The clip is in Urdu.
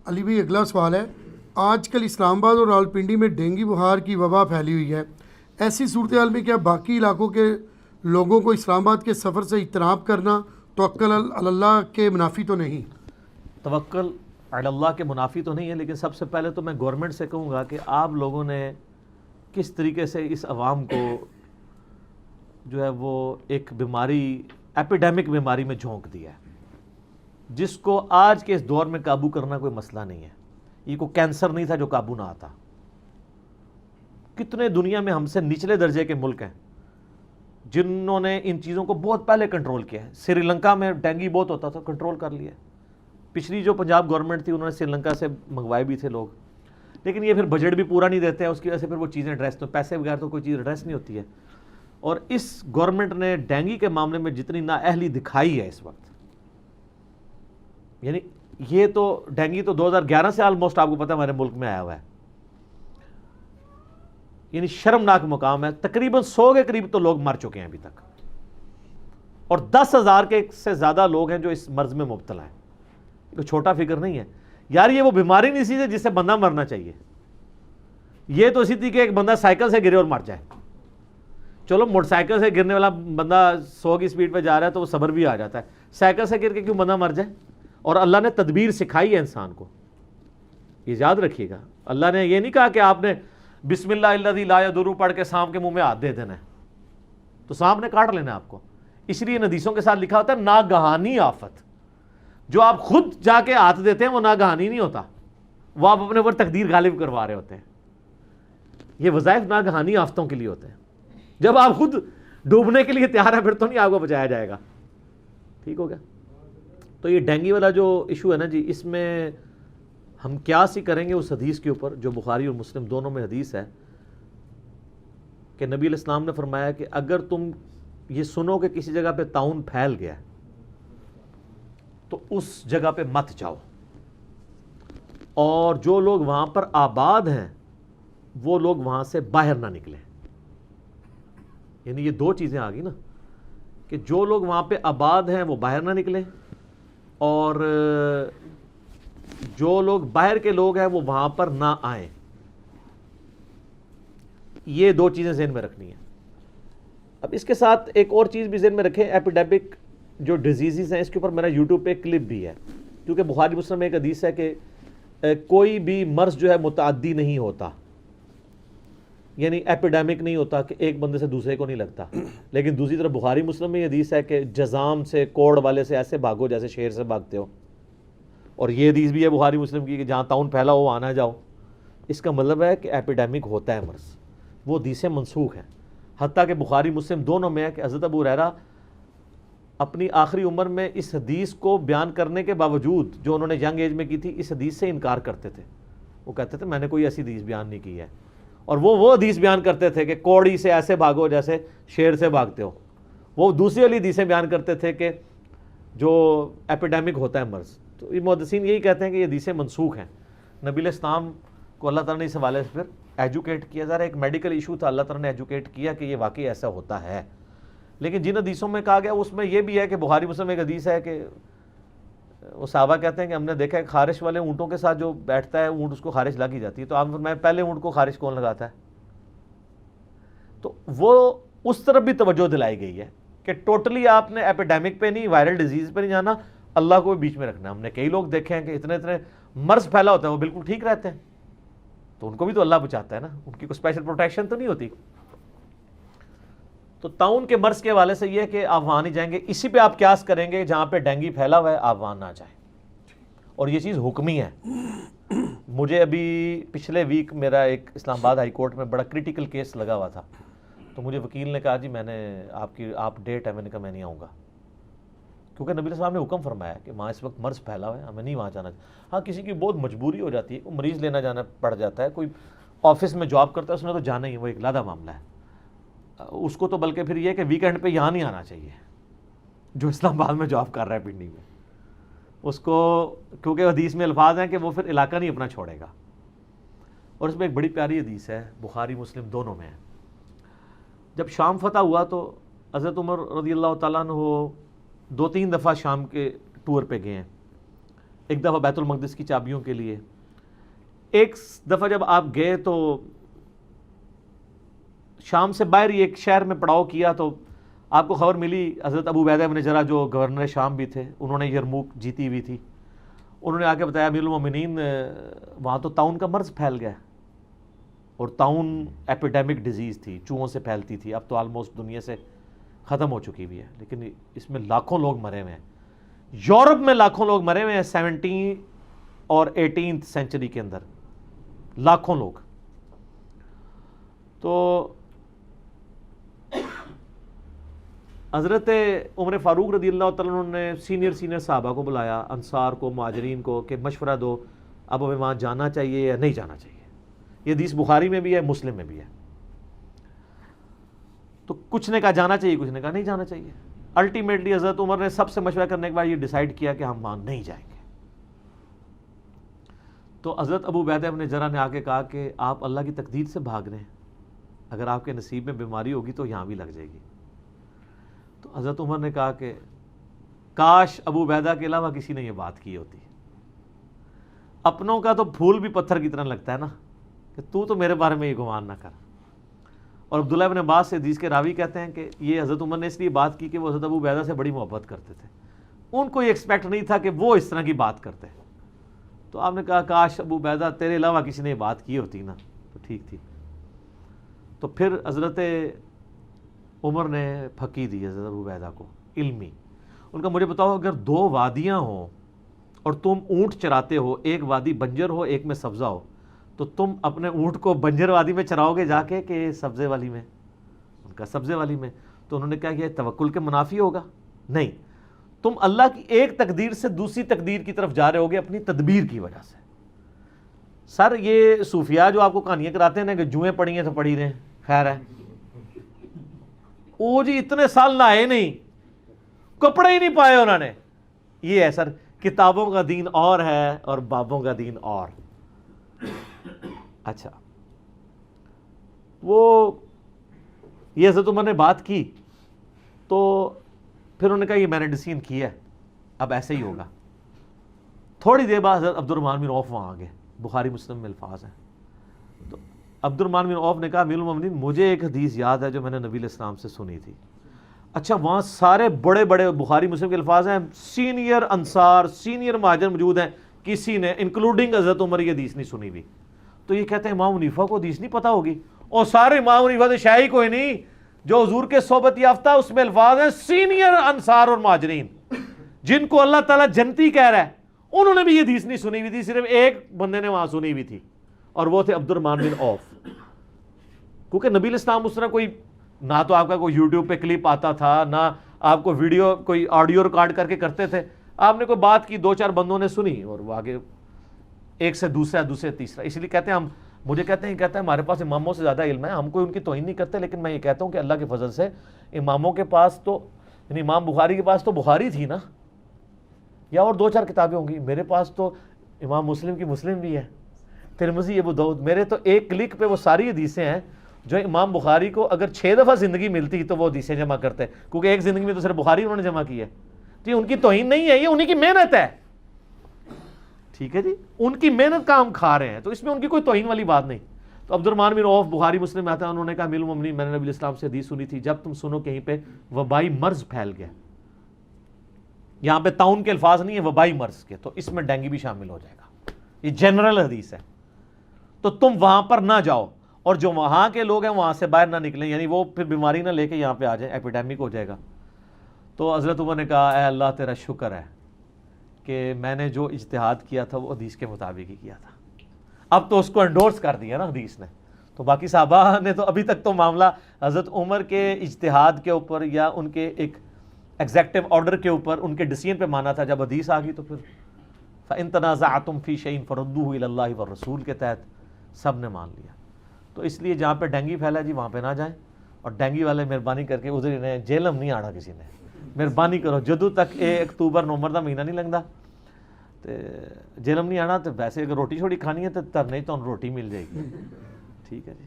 علی بھائی اگلا سوال ہے، آج کل اسلام آباد اور راولپنڈی میں ڈینگی بخار کی وبا پھیلی ہوئی ہے، ایسی صورتحال میں کیا باقی علاقوں کے لوگوں کو اسلام آباد کے سفر سے اجتناب کرنا توکل علی اللہ کے منافی تو نہیں؟ توکل علی اللہ کے منافی تو نہیں ہے، لیکن سب سے پہلے تو میں گورنمنٹ سے کہوں گا کہ آپ لوگوں نے کس طریقے سے اس عوام کو جو ہے وہ ایک بیماری، ایپیڈیمک بیماری میں جھونک دیا ہے، جس کو آج کے اس دور میں قابو کرنا کوئی مسئلہ نہیں ہے۔ یہ کوئی کینسر نہیں تھا جو قابو نہ آتا۔ کتنے دنیا میں ہم سے نچلے درجے کے ملک ہیں جنہوں نے ان چیزوں کو بہت پہلے کنٹرول کیا ہے۔ سری لنکا میں ڈینگی بہت ہوتا تھا، کنٹرول کر لیا۔ پچھلی جو پنجاب گورنمنٹ تھی انہوں نے سری لنکا سے منگوائے بھی تھے لوگ، لیکن یہ پھر بجٹ بھی پورا نہیں دیتے ہیں، اس کی وجہ سے پھر وہ چیزیں ایڈریس، تو پیسے بغیر تو کوئی چیز ایڈریس نہیں ہوتی ہے۔ اور اس گورنمنٹ نے ڈینگی کے معاملے میں جتنی نااہلی دکھائی ہے اس وقت، یعنی یہ تو ڈینگی تو 2011 سے آلموسٹ آپ کو پتہ ہے ہمارے ملک میں آیا ہوا ہے، یعنی شرمناک مقام ہے۔ تقریباً 100 کے قریب تو لوگ مر چکے ہیں ابھی تک، اور 10,000 کے سے زیادہ لوگ ہیں جو اس مرض میں مبتلا ہیں۔ کوئی چھوٹا فکر نہیں ہے یار، یہ وہ بیماری نہیں سی جس سے بندہ مرنا چاہیے۔ یہ تو اسی تھی کہ ایک بندہ سائیکل سے گرے اور مر جائے۔ چلو موٹر سائیکل سے گرنے والا بندہ 100 کی سپیڈ پہ جا رہا ہے تو وہ صبر بھی آ جاتا ہے، سائیکل سے گر کے کیوں بندہ مر جائے؟ اور اللہ نے تدبیر سکھائی ہے انسان کو، یہ یاد رکھیے گا۔ اللہ نے یہ نہیں کہا کہ آپ نے بسم اللہ الذی لا یضر پڑھ کے سانپ کے منہ میں ہاتھ دے دینا ہے تو سانپ نے کاٹ لینا ہے آپ کو۔ اس لیے حدیثوں کے ساتھ لکھا ہوتا ہے ناگہانی آفت، جو آپ خود جا کے ہاتھ دیتے ہیں وہ ناگہانی نہیں ہوتا، وہ آپ اپنے اوپر تقدیر غالب کروا رہے ہوتے ہیں۔ یہ وظائف ناگہانی آفتوں کے لیے ہوتے ہیں۔ جب آپ خود ڈوبنے کے لیے تیار ہیں پھر تو نہیں آپ کو بچایا جائے گا۔ ٹھیک ہو گیا؟ تو یہ ڈینگی والا جو ایشو ہے نا جی، اس میں ہم قیاس ہی کریں گے اس حدیث کے اوپر جو بخاری اور مسلم دونوں میں حدیث ہے کہ نبی علیہ السلام نے فرمایا کہ اگر تم یہ سنو کہ کسی جگہ پہ طاعون پھیل گیا ہے تو اس جگہ پہ مت جاؤ، اور جو لوگ وہاں پر آباد ہیں وہ لوگ وہاں سے باہر نہ نکلیں۔ یعنی یہ دو چیزیں آ گئی نا کہ جو لوگ وہاں پہ آباد ہیں وہ باہر نہ نکلیں، اور جو لوگ باہر کے لوگ ہیں وہ وہاں پر نہ آئیں۔ یہ دو چیزیں ذہن میں رکھنی ہیں۔ اب اس کے ساتھ ایک اور چیز بھی ذہن میں رکھیں، ایپیڈیمک جو ڈیزیزز ہیں اس کے اوپر میرا یوٹیوب پہ ایک کلپ بھی ہے، کیونکہ بخاری مسلم میں ایک حدیث ہے کہ کوئی بھی مرض جو ہے متعدی نہیں ہوتا، یعنی ایپیڈیمک نہیں ہوتا کہ ایک بندے سے دوسرے کو نہیں لگتا، لیکن دوسری طرف بخاری مسلم میں یہ حدیث ہے کہ جزام سے، کوڑ والے سے ایسے بھاگو جیسے شیر سے بھاگتے ہو۔ اور یہ حدیث بھی ہے بخاری مسلم کی کہ جہاں طاعون پھیلا ہو وہاں نہ جاؤ۔ اس کا مطلب ہے کہ ایپیڈیمک ہوتا ہے مرض، وہ حدیثیں منسوخ ہیں۔ حتیٰ کہ بخاری مسلم دونوں میں ہے کہ حضرت ابو ہریرہ اپنی آخری عمر میں اس حدیث کو بیان کرنے کے باوجود، جو انہوں نے ینگ ایج میں کی تھی، اس حدیث سے انکار کرتے تھے۔ وہ کہتے تھے میں نے کوئی ایسی حدیث بیان نہیں کی ہے، اور وہ حدیث بیان کرتے تھے کہ کوڑی سے ایسے بھاگو جیسے شیر سے بھاگتے ہو۔ وہ دوسری والی حدیثیں بیان کرتے تھے کہ جو ایپیڈیمک ہوتا ہے مرض۔ تو یہ محدثین یہی کہتے ہیں کہ یہ حدیثیں منسوخ ہیں۔ نبی علیہ السلام کو اللہ تعالیٰ نے اس حوالے سے پھر ایجوکیٹ کیا، ذرا ایک میڈیکل ایشو تھا، اللہ تعالیٰ نے ایجوکیٹ کیا کہ یہ واقعی ایسا ہوتا ہے۔ لیکن جن حدیثوں میں کہا گیا اس میں یہ بھی ہے کہ بخاری مسلم ایک حدیث ہے کہ وہ صحابہ کہتے ہیں کہ ہم نے دیکھا ہے خارش والے اونٹوں کے ساتھ جو بیٹھتا ہے اونٹ اس کو خارش لگ ہی جاتی ہے، تو آپ فرمایا پہلے اونٹ کو خارش کون لگاتا ہے؟ تو وہ اس طرف بھی توجہ دلائی گئی ہے کہ ٹوٹلی آپ نے ایپیڈیمک پہ نہیں، وائرل ڈیزیز پہ نہیں جانا، اللہ کو بھی بیچ میں رکھنا ہے۔ ہم نے کئی لوگ دیکھے ہیں کہ اتنے مرض پھیلا ہوتا ہے وہ بالکل ٹھیک رہتے ہیں، تو ان کو بھی تو اللہ بچاتا ہے نا، ان کی کوئی اسپیشل پروٹیکشن تو نہیں ہوتی۔ تو طاعون کے مرض کے حوالے سے یہ ہے کہ آپ وہاں نہیں جائیں گے، اسی پہ آپ قیاس کریں گے جہاں پہ ڈینگی پھیلا ہوا ہے آپ وہاں نہ جائیں، اور یہ چیز حکمی ہے۔ مجھے ابھی پچھلے ویک میرا ایک اسلام آباد ہائی کورٹ میں بڑا کریٹیکل کیس لگا ہوا تھا، تو مجھے وکیل نے کہا جی میں نے آپ ڈیٹ ہے، میں نے کہا میں نہیں آؤں گا، کیونکہ نبی علیہ السلام نے حکم فرمایا کہ وہاں اس وقت مرض پھیلا ہوا ہے، ہمیں نہیں وہاں جانا۔ ہاں کسی کی بہت مجبوری ہو جاتی ہے، کوئی مریض لینا جانا پڑ جاتا ہے، کوئی آفس میں جاب کرتا ہے اس نے تو جانا ہی، وہ ایک علیحدہ معاملہ ہے، اس کو تو بلکہ پھر یہ کہ ویکینڈ پہ یہاں نہیں آنا چاہیے، جو اسلام آباد میں جاب کر رہا ہے پنڈی میں، اس کو کیونکہ حدیث میں الفاظ ہیں کہ وہ پھر علاقہ نہیں اپنا چھوڑے گا۔ اور اس میں ایک بڑی پیاری حدیث ہے، بخاری مسلم دونوں میں ہے۔ جب شام فتح ہوا تو حضرت عمر رضی اللہ تعالیٰ عنہ 2-3 دفعہ شام کے ٹور پہ گئے ہیں، ایک دفعہ بیت المقدس کی چابیوں کے لیے. ایک دفعہ جب آپ گئے تو شام سے باہر ہی ایک شہر میں پڑاؤ کیا تو آپ کو خبر ملی حضرت ابو عبیدہ بن جرح جو گورنر شام بھی تھے, انہوں نے یرموک جیتی ہوئی تھی, انہوں نے آ کے بتایا امیر المومنین وہاں تو طاعون کا مرض پھیل گیا, اور طاعون ایپیڈیمک ڈیزیز تھی, چوہوں سے پھیلتی تھی, اب تو آلموسٹ دنیا سے ختم ہو چکی ہوئی ہے, لیکن اس میں لاکھوں لوگ مرے ہوئے ہیں, یورپ میں لاکھوں لوگ مرے ہوئے ہیں 17 اور 18 سینچری کے اندر, لاکھوں لوگ. تو حضرت عمر فاروق رضی اللہ تعالیٰ عنہ نے سینئر صحابہ کو بلایا, انصار کو, مہاجرین کو, کہ مشورہ دو اب ہمیں وہاں جانا چاہیے یا نہیں جانا چاہیے. یہ حدیث بخاری میں بھی ہے, مسلم میں بھی ہے. تو کچھ نے کہا جانا چاہیے, کچھ نے کہا نہیں جانا چاہیے. الٹیمیٹلی حضرت عمر نے سب سے مشورہ کرنے کے بعد یہ ڈیسائیڈ کیا کہ ہم وہاں نہیں جائیں گے. تو حضرت ابو عبیدہ بن جرح نے آ کے کہا کہ آپ اللہ کی تقدیر سے بھاگ رہے ہیں, اگر آپ کے نصیب میں بیماری ہوگی تو یہاں بھی لگ جائے گی. تو حضرت عمر نے کہا کہ کاش ابو عبیدہ کے علاوہ کسی نے یہ بات کی ہوتی. اپنوں کا تو پھول بھی پتھر کی طرح لگتا ہے نا, کہ تو میرے بارے میں یہ گمان نہ کر. اور عبداللہ بن عباس سے حدیث کے راوی کہتے ہیں کہ یہ حضرت عمر نے اس لیے بات کی کہ وہ حضرت ابو عبیدہ سے بڑی محبت کرتے تھے, ان کو یہ ایکسپیکٹ نہیں تھا کہ وہ اس طرح کی بات کرتے. تو آپ نے کہا کاش ابو عبیدہ تیرے علاوہ کسی نے یہ بات کی ہوتی نا تو ٹھیک تھی. تو پھر حضرت عمر نے پھکی دی حضرت ابو عبیدہ کو علمی. ان کا مجھے بتاؤ اگر 2 وادیاں ہوں اور تم اونٹ چراتے ہو, ایک وادی بنجر ہو ایک میں سبزہ ہو, تو تم اپنے اونٹ کو بنجر وادی میں چراؤ گے جا کے کہ سبزے والی میں؟ ان کا سبزے والی میں. تو انہوں نے کہا کہ یہ توکل کے منافی ہوگا؟ نہیں, تم اللہ کی ایک تقدیر سے دوسری تقدیر کی طرف جا رہے ہوگے اپنی تدبیر کی وجہ سے. سر یہ صوفیاء جو آپ کو کہانیاں کراتے ہیں نا کہ جوئیں پڑی ہیں تو پڑی رہیں, خیر ہے, وہ جی اتنے سال نہائے نہیں, کپڑے ہی نہیں پائے انہوں نے. یہ ہے سر, کتابوں کا دین اور ہے اور بابوں کا دین اور. اچھا, وہ یہ حضرت عمر نے بات کی تو پھر انہوں نے کہا یہ میں نے ڈیسیژن کیا ہے, اب ایسے ہی ہوگا. تھوڑی دیر بعد حضرت عبد الرحمن بن عوف وہاں آ گئے, بخاری مسلم میں الفاظ ہیں. تو عبد الرحمن بن عوف نے کہا امیر المومنین مجھے ایک حدیث یاد ہے جو میں نے نبی علیہ السلام سے سنی تھی. اچھا, وہاں سارے بڑے بڑے بخاری مسلم کے الفاظ ہیں, سینئر انصار سینئر مہاجر موجود ہیں, کسی نے انکلوڈنگ حضرت عمر یہ حدیث نہیں سنی ہوئی. تو یہ کہتے ہیں امام حنیفہ کو حدیث نہیں پتہ ہوگی, اور سارے امام حنیفہ تو شاہی کوئی نہیں, جو حضور کے صحبت یافتہ اس میں الفاظ ہیں سینئر انصار اور مہاجرین جن کو اللہ تعالیٰ جنتی کہہ رہا ہے, انہوں نے بھی یہ حدیث نہیں سنی ہوئی تھی, صرف ایک بندے نے وہاں سنی ہوئی تھی اور وہ تھے عبد الرحمن بن عوف. کیونکہ نبی علیہ السلام اس طرح کوئی نہ تو آپ کا کوئی یوٹیوب پہ کلپ آتا تھا, نہ آپ کو ویڈیو کوئی آڈیو ریکارڈ کر کے کرتے تھے. آپ نے کوئی بات کی, 2-4 بندوں نے سنی اور وہ آگے ایک سے دوسرے تیسرا. اس لیے کہتے ہیں ہم, مجھے کہتے ہیں ہمارے پاس اماموں سے زیادہ علم ہے, ہم کوئی ان کی توہین نہیں کرتے, لیکن میں یہ کہتا ہوں کہ اللہ کے فضل سے اماموں کے پاس تو, یعنی امام بخاری کے پاس تو بخاری تھی نا, یا اور 2-4 کتابیں ہوں گی. میرے پاس تو امام مسلم کی مسلم بھی ہے, ترمذی, ابو داؤد. میرے تو ایک کلک پہ وہ ساری حدیثیں ہیں جو امام بخاری کو اگر 6 دفعہ زندگی ملتی تو وہ حدیثیں جمع کرتے, کیونکہ ایک زندگی میں تو صرف بخاری انہوں نے جمع کی ہے. جی ان کی توہین نہیں ہے, یہ انہی کی محنت ہے, ٹھیک ہے جی, ان کی محنت کا ہم کھا رہے ہیں, تو اس میں ان کی کوئی توہین والی بات نہیں. تو عبد الرحمن بن عوف بخاری مسلم میں آتا ہے, انہوں نے کہا امیر المومنین میں نے نبی علیہ السلام سے حدیث سنی تھی, جب تم سنو کہیں پہ وبائی مرض پھیل گیا, یہاں پہ طاعون کے الفاظ نہیں ہے, وبائی مرض کے, تو اس میں ڈینگی بھی شامل ہو جائے گا, یہ جنرل حدیث ہے, تو تم وہاں پر نہ جاؤ, اور جو وہاں کے لوگ ہیں وہاں سے باہر نہ نکلیں, یعنی وہ پھر بیماری نہ لے کے یہاں پہ آ جائیں, ایپیڈیمک ہو جائے گا. تو حضرت عمر نے کہا اے اللہ تیرا شکر ہے کہ میں نے جو اجتہاد کیا تھا وہ حدیث کے مطابق ہی کیا تھا. اب تو اس کو انڈورس کر دیا نا حدیث نے. تو باقی صحابہ نے تو ابھی تک تو معاملہ حضرت عمر کے اجتہاد کے اوپر یا ان کے ایک ایگزیکٹو آرڈر کے اوپر ان کے ڈیسیژن پہ مانا تھا. جب حدیث آ گئی تو پھر فَإِن تَنَازَعْتُمْ فِي شَيْءٍ فَرُدُّوهُ إِلَى اللَّهِ وَالرَّسُولِ کے تحت سب نے مان لیا. تو اس لیے جہاں پہ ڈینگی پھیلا جی وہاں پہ نہ جائیں, اور ڈینگی والے مہربانی کر کے ادھر ہی رہیں, جیلم نہیں آنا کسی نے, مہربانی کرو. جدو تک 1 اکتوبر نومبر دا مہینہ نہیں لگتا تے جیلم نہیں آنا. تو ویسے اگر روٹی چھوڑی کھانی ہے تو تر نہیں تو روٹی مل جائے گی, ٹھیک ہے جی.